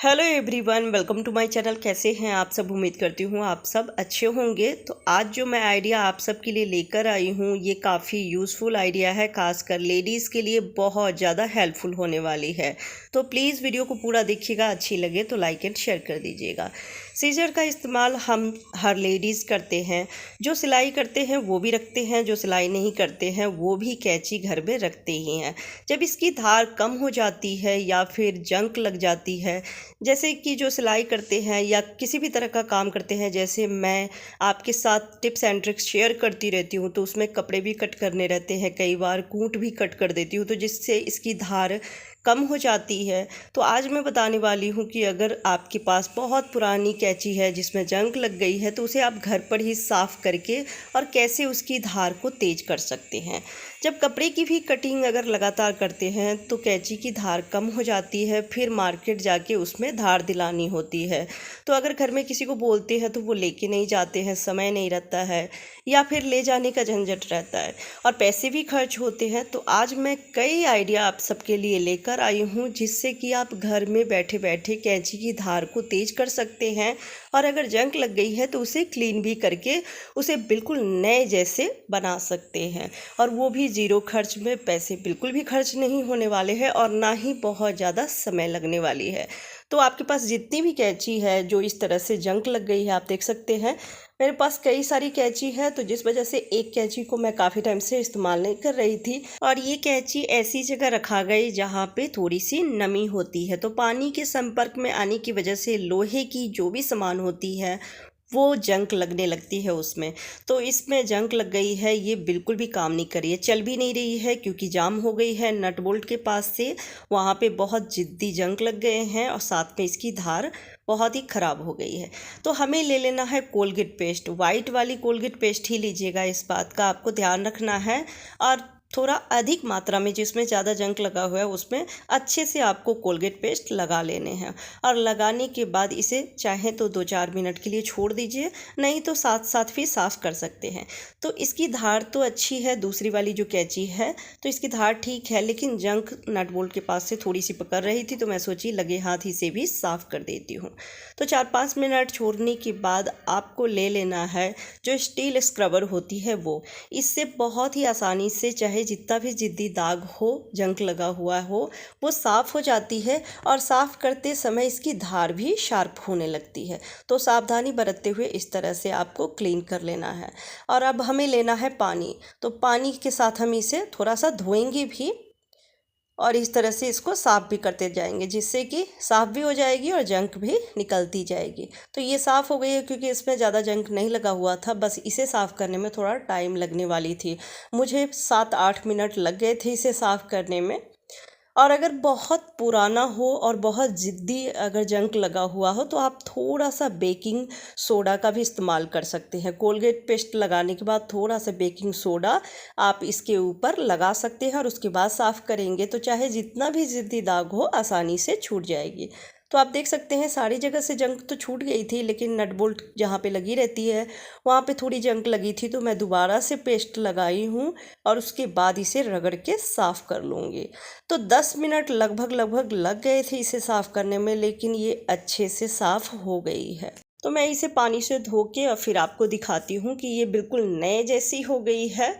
Hello everyone, welcome to my channel. कैसे हैं आप सब? उम्मीद करती हूँ आप सब अच्छे होंगे। तो आज जो मैं आइडिया आप सब के लिए लेकर आई हूँ ये काफ़ी यूज़फुल आइडिया है, खासकर लेडीज़ के लिए बहुत ज़्यादा हेल्पफुल होने वाली है। तो प्लीज़ वीडियो को पूरा देखिएगा, अच्छी लगे तो लाइक एंड शेयर कर दीजिएगा। सीजर का इस्तेमाल हम हर लेडीज़ करते हैं। जो सिलाई करते हैं वो भी रखते हैं, जो सिलाई नहीं करते हैं वो भी कैंची घर में रखते ही हैं। जब इसकी धार कम हो जाती है या फिर जंग लग जाती है, जैसे कि जो सिलाई करते हैं या किसी भी तरह का काम करते हैं, जैसे मैं आपके साथ टिप्स एंड ट्रिक्स शेयर करती रहती हूँ, तो उसमें कपड़े भी कट करने रहते हैं, कई बार कूट भी कट कर देती हूँ, तो जिससे इसकी धार कम हो जाती है। तो आज मैं बताने वाली हूँ कि अगर आपके पास बहुत पुरानी कैंची है जिसमें जंग लग गई है, तो उसे आप घर पर ही साफ़ करके और कैसे उसकी धार को तेज कर सकते हैं। जब कपड़े की भी कटिंग अगर लगातार करते हैं तो कैंची की धार कम हो जाती है, फिर मार्केट जाके उसमें धार दिलानी होती है। तो अगर घर में किसी को बोलते हैं तो वो लेके नहीं जाते हैं, समय नहीं रहता है या फिर ले जाने का झंझट रहता है और पैसे भी खर्च होते हैं। तो आज मैं कई आइडिया आप सबके लिए लेकर आई हूँ जिससे कि आप घर में बैठे बैठे कैंची की धार को तेज कर सकते हैं और अगर जंग लग गई है तो उसे क्लीन भी करके उसे बिल्कुल नए जैसे बना सकते हैं, और वो भी ज़ीरो खर्च में। पैसे बिल्कुल भी खर्च नहीं होने वाले हैं और ना ही बहुत ज़्यादा समय लगने वाली है। तो आपके पास जितनी भी कैंची है जो इस तरह से जंग लग गई है, आप देख सकते हैं मेरे पास कई सारी कैंची है, तो जिस वजह से एक कैंची को मैं काफ़ी टाइम से इस्तेमाल नहीं कर रही थी और ये कैंची ऐसी जगह रखा गई जहाँ पे थोड़ी सी नमी होती है। तो पानी के संपर्क में आने की वजह से लोहे की जो भी सामान होती है वो जंग लगने लगती है उसमें। तो इसमें जंग लग गई है, ये बिल्कुल भी काम नहीं कर रही है, चल भी नहीं रही है क्योंकि जाम हो गई है नट बोल्ट के पास से। वहाँ पे बहुत जिद्दी जंग लग गए हैं और साथ में इसकी धार बहुत ही ख़राब हो गई है। तो हमें ले लेना है कोलगेट पेस्ट, वाइट वाली कोलगेट पेस्ट ही लीजिएगा, इस बात का आपको ध्यान रखना है। और थोड़ा अधिक मात्रा में, जिसमें ज़्यादा जंग लगा हुआ है उसमें अच्छे से आपको कोलगेट पेस्ट लगा लेने हैं। और लगाने के बाद इसे चाहे तो 2-4 मिनट के लिए छोड़ दीजिए, नहीं तो साथ साथ भी साफ़ कर सकते हैं। तो इसकी धार तो अच्छी है, दूसरी वाली जो कैंची है तो इसकी धार ठीक है, लेकिन जंग नट बोल्ट के पास से थोड़ी सी पकड़ रही थी, तो मैं सोची लगे हाथ ही से भी साफ़ कर देती हूँ। तो 4-5 मिनट छोड़ने के बाद आपको ले लेना है जो स्टील स्क्रबर होती है वो। इससे बहुत ही आसानी से, चाहे जितना भी जिद्दी दाग हो, जंग लगा हुआ हो, वो साफ़ हो जाती है और साफ़ करते समय इसकी धार भी शार्प होने लगती है। तो सावधानी बरतते हुए इस तरह से आपको क्लीन कर लेना है। और अब हमें लेना है पानी, तो पानी के साथ हम इसे थोड़ा सा धोएंगे भी और इस तरह से इसको साफ़ भी करते जाएंगे, जिससे कि साफ़ भी हो जाएगी और जंग भी निकलती जाएगी। तो ये साफ़ हो गई है क्योंकि इसमें ज़्यादा जंग नहीं लगा हुआ था, बस इसे साफ़ करने में थोड़ा टाइम लगने वाली थी। मुझे 7-8 मिनट लग गए थे इसे साफ़ करने में। और अगर बहुत पुराना हो और बहुत ज़िद्दी अगर जंग लगा हुआ हो तो आप थोड़ा सा बेकिंग सोडा का भी इस्तेमाल कर सकते हैं। कोलगेट पेस्ट लगाने के बाद थोड़ा सा बेकिंग सोडा आप इसके ऊपर लगा सकते हैं और उसके बाद साफ़ करेंगे तो चाहे जितना भी ज़िद्दी दाग हो आसानी से छूट जाएगी। तो आप देख सकते हैं सारी जगह से जंग तो छूट गई थी, लेकिन नट बोल्ट जहाँ पे लगी रहती है वहाँ पे थोड़ी जंग लगी थी, तो मैं दोबारा से पेस्ट लगाई हूँ और उसके बाद इसे रगड़ के साफ़ कर लूँगी। तो 10 मिनट लगभग लग गए थे इसे साफ़ करने में, लेकिन ये अच्छे से साफ़ हो गई है। तो मैं इसे पानी से धो के और फिर आपको दिखाती हूँ कि ये बिल्कुल नए जैसी हो गई है।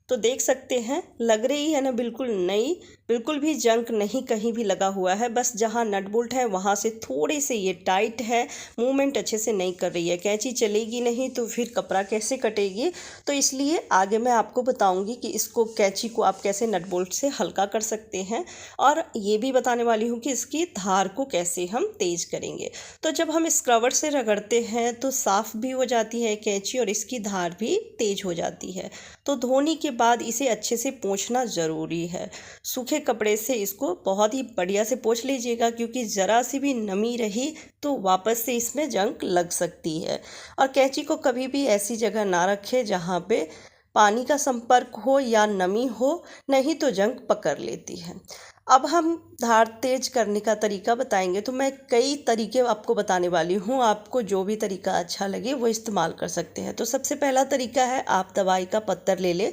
तो देख सकते हैं, लग रही है ना बिल्कुल नई, बिल्कुल भी जंग नहीं कहीं भी लगा हुआ है, बस जहाँ नट बोल्ट है वहाँ से थोड़े से ये टाइट है, मूवमेंट अच्छे से नहीं कर रही है। कैंची चलेगी नहीं तो फिर कपड़ा कैसे कटेगी, तो इसलिए आगे मैं आपको बताऊंगी कि इसको, कैंची को आप कैसे नट बोल्ट से हल्का कर सकते हैं और ये भी बताने वाली हूँ कि इसकी धार को कैसे हम तेज करेंगे। तो जब हम स्क्रबर से रगड़ते हैं तो साफ़ भी हो जाती है कैंची और इसकी धार भी तेज हो जाती है। तो धोने के बाद इसे अच्छे से पोंछना ज़रूरी है। सूखे कपड़े से इसको बहुत ही बढ़िया से पोंछ लीजिएगा, क्योंकि ज़रा सी भी नमी रही तो वापस से इसमें जंग लग सकती है। और कैंची को कभी भी ऐसी जगह ना रखें जहाँ पे पानी का संपर्क हो या नमी हो, नहीं तो जंग पकड़ लेती है। अब हम धार तेज करने का तरीका बताएंगे, तो मैं कई तरीके आपको बताने वाली हूँ, आपको जो भी तरीका अच्छा लगे वो इस्तेमाल कर सकते हैं। तो सबसे पहला तरीका है, आप दवाई का पत्तर ले लें,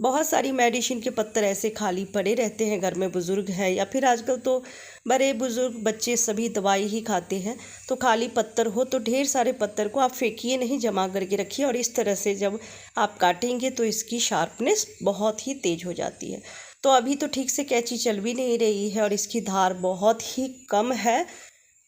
बहुत सारी मेडिसिन के पत्तर ऐसे खाली पड़े रहते हैं घर में, बुज़ुर्ग है या फिर आजकल तो बड़े बुज़ुर्ग बच्चे सभी दवाई ही खाते हैं। तो खाली पत्तर हो तो ढेर सारे पत्तर को आप फेंकिए नहीं, जमा करके रखिए और इस तरह से जब आप काटेंगे तो इसकी शार्पनेस बहुत ही तेज़ हो जाती है। तो अभी तो ठीक से कैंची चल भी नहीं रही है और इसकी धार बहुत ही कम है,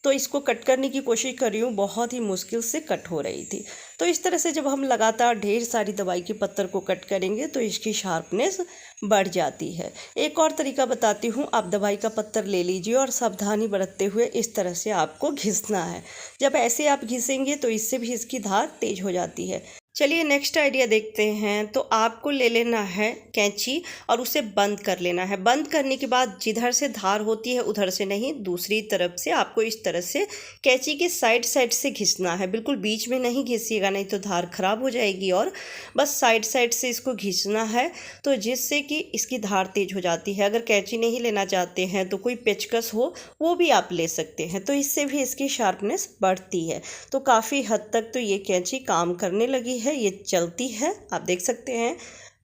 तो इसको कट करने की कोशिश कर रही हूँ, बहुत ही मुश्किल से कट हो रही थी। तो इस तरह से जब हम लगातार ढेर सारी दवाई के पत्तर को कट करेंगे तो इसकी शार्पनेस बढ़ जाती है। एक और तरीका बताती हूँ, आप दवाई का पत्तर ले लीजिए और सावधानी बरतते हुए इस तरह से आपको घिसना है। जब ऐसे आप घिसेंगे तो इससे भी इसकी धार तेज हो जाती है। चलिए नेक्स्ट आइडिया देखते हैं। तो आपको ले लेना है कैंची और उसे बंद कर लेना है। बंद करने के बाद जिधर से धार होती है उधर से नहीं, दूसरी तरफ से आपको इस तरह से कैंची के साइड साइड से घिसना है। बिल्कुल बीच में नहीं घिसिएगा, नहीं तो धार खराब हो जाएगी। और बस साइड साइड से इसको घिसना है, तो जिससे कि इसकी धार तेज हो जाती है। अगर कैंची नहीं लेना चाहते हैं तो कोई पेचकस हो वो भी आप ले सकते हैं, तो इससे भी इसकी शार्पनेस बढ़ती है। तो काफ़ी हद तक तो ये कैंची काम करने लगी है, ये चलती है। आप देख सकते हैं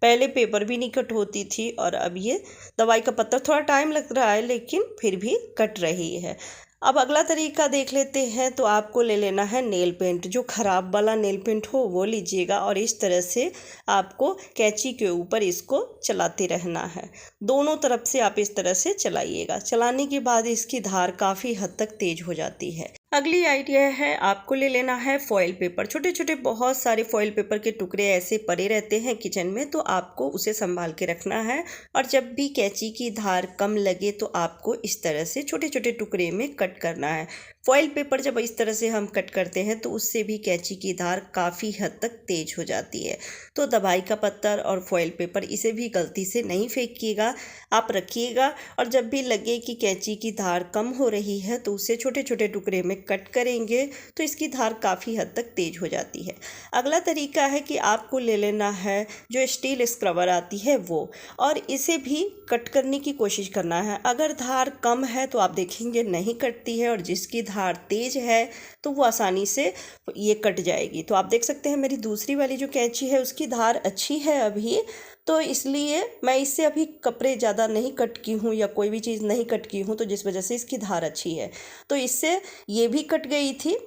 पहले पेपर भी नहीं कट होती थी और अब ये दवाई का पत्तर, थोड़ा टाइम लग रहा है लेकिन फिर भी कट रही है। अब अगला तरीका देख लेते हैं। तो आपको ले लेना है नेल पेंट, जो ख़राब वाला नेल पेंट हो वो लीजिएगा और इस तरह से आपको कैंची के ऊपर इसको चलाते रहना है। दोनों तरफ से आप इस तरह से चलाइएगा। चलाने के बाद इसकी धार काफ़ी हद तक तेज हो जाती है। अगली आइडिया है, आपको ले लेना है फॉइल पेपर। छोटे छोटे बहुत सारे फॉइल पेपर के टुकड़े ऐसे पड़े रहते हैं किचन में, तो आपको उसे संभाल के रखना है। और जब भी कैंची की धार कम लगे तो आपको इस तरह से छोटे छोटे टुकड़े में कट करना है। फॉइल पेपर जब इस तरह से हम कट करते हैं तो उससे भी कैंची की धार काफ़ी हद तक तेज हो जाती है। तो दवाई का पत्तर और फॉइल पेपर इसे भी गलती से नहीं फेंकिएगा, आप रखिएगा। और जब भी लगे कि कैंची की धार कम हो रही है तो उसे छोटे छोटे टुकड़े में कट करेंगे तो इसकी धार काफ़ी हद तक तेज हो जाती है। अगला तरीका है कि आपको ले लेना है जो स्टील स्क्रबर आती है वो, और इसे भी कट करने की कोशिश करना है। अगर धार कम है तो आप देखेंगे नहीं कटती है, और जिसकी धार तेज है तो वो आसानी से ये कट जाएगी। तो आप देख सकते हैं मेरी दूसरी वाली जो कैंची है उसकी धार अच्छी है अभी, तो इसलिए मैं इससे अभी कपड़े ज़्यादा नहीं कट की हूँ या कोई भी चीज़ नहीं कट की हूँ, तो जिस वजह से इसकी धार अच्छी है, तो इससे ये भी कट गई थी।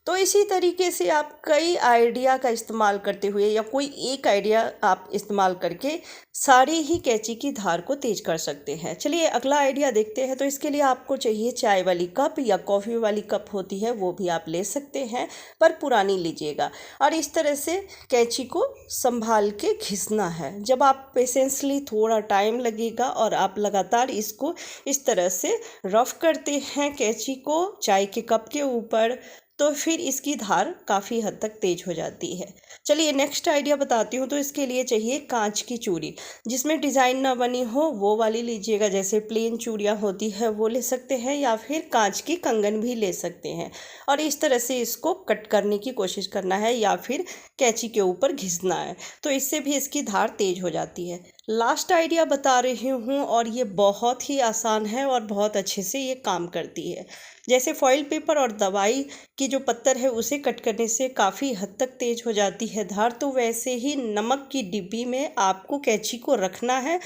तो इसी तरीके से आप कई आइडिया का इस्तेमाल करते हुए या कोई एक आइडिया आप इस्तेमाल करके सारी ही कैंची की धार को तेज कर सकते हैं। चलिए अगला आइडिया देखते हैं। तो इसके लिए आपको चाहिए चाय वाली कप या कॉफ़ी वाली कप होती है वो भी आप ले सकते हैं, पर पुरानी लीजिएगा। और इस तरह से कैंची को संभाल के घिसना है। जब आप पेशेंसली, थोड़ा टाइम लगेगा और आप लगातार इसको इस तरह से रफ करते हैं कैंची को चाय के कप के ऊपर, तो फिर इसकी धार काफ़ी हद तक तेज हो जाती है। चलिए नेक्स्ट आइडिया बताती हूँ। तो इसके लिए चाहिए कांच की चूड़ी, जिसमें डिज़ाइन ना बनी हो वो वाली लीजिएगा। जैसे प्लेन चूड़ियाँ होती है वो ले सकते हैं या फिर कांच की कंगन भी ले सकते हैं। और इस तरह से इसको कट करने की कोशिश करना है या फिर कैंची के ऊपर घिसना है, तो इससे भी इसकी धार तेज हो जाती है। लास्ट आइडिया बता रही हूँ और ये बहुत ही आसान है और बहुत अच्छे से ये काम करती है। जैसे फॉइल पेपर और दवाई की जो पत्तर है उसे कट करने से काफ़ी हद तक तेज हो जाती है धार, तो वैसे ही नमक की डिब्बी में आपको कैंची को रखना है,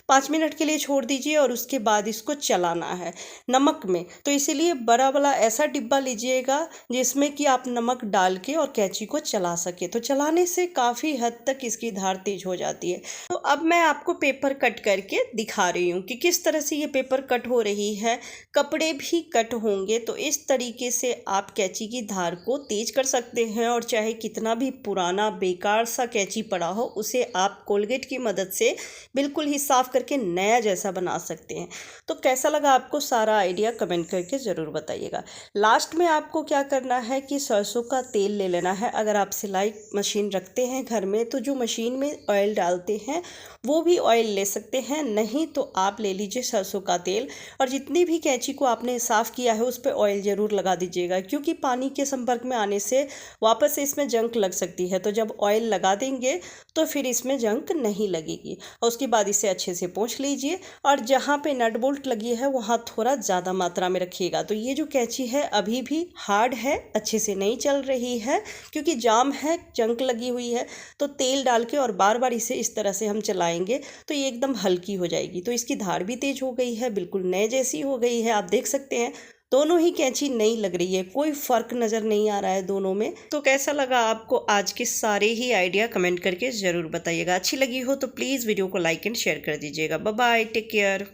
5 मिनट के लिए छोड़ दीजिए और उसके बाद इसको चलाना है नमक में। तो इसीलिए बड़ा वाला ऐसा डिब्बा लीजिएगा जिसमें कि आप नमक डाल के और कैंची को चला सके, तो चलाने से काफ़ी हद तक इसकी धार तेज हो जाती है। तो अब मैं आपको पेपर कट करके दिखा रही हूँ कि किस तरह से ये पेपर कट हो रही है। कपड़े भी कट होंगे, तो इस तरीके से आप कैंची की धार को तेज कर सकते हैं। और चाहे कितना भी पुराना बेकार सा कैंची पड़ा हो उसे आप कोलगेट की मदद से बिल्कुल ही साफ करके नया जैसा बना सकते हैं। तो कैसा लगा आपको सारा आइडिया कमेंट करके ज़रूर बताइएगा। लास्ट में आपको क्या करना है कि सरसों का तेल ले लेना है। अगर आप सिलाई मशीन रखते हैं घर में तो जो मशीन में ऑयल डालते हैं वो भी ऑयल ले सकते हैं, नहीं तो आप ले लीजिए सरसों का तेल। और जितनी भी कैंची को आपने साफ़ किया है उस पर ऑयल ज़रूर लगा दीजिएगा, क्योंकि पानी के संपर्क में आने से वापस से इसमें जंग लग सकती है। तो जब ऑयल लगा देंगे तो फिर इसमें जंग नहीं लगेगी। और उसके बाद इसे अच्छे से पोंछ लीजिए और जहाँ पे नट बोल्ट लगी है वहाँ थोड़ा ज़्यादा मात्रा में रखिएगा। तो ये जो कैंची है अभी भी हार्ड है, अच्छे से नहीं चल रही है, क्योंकि जाम है। जब जंग लगी हुई है, तो तेल डाल के और बार बार इसे इस तरह से हम चलाएंगे तो ये एकदम हल्की हो जाएगी। तो इसकी धार भी तेज हो गई है, बिल्कुल नए जैसी हो गई है। आप देख सकते हैं दोनों ही कैंची नई लग रही है, कोई फ़र्क नज़र नहीं आ रहा है दोनों में। तो कैसा लगा आपको आज के सारे ही आइडिया, कमेंट करके ज़रूर बताइएगा। अच्छी लगी हो तो प्लीज़ वीडियो को लाइक एंड शेयर कर दीजिएगा। Bye bye, take care.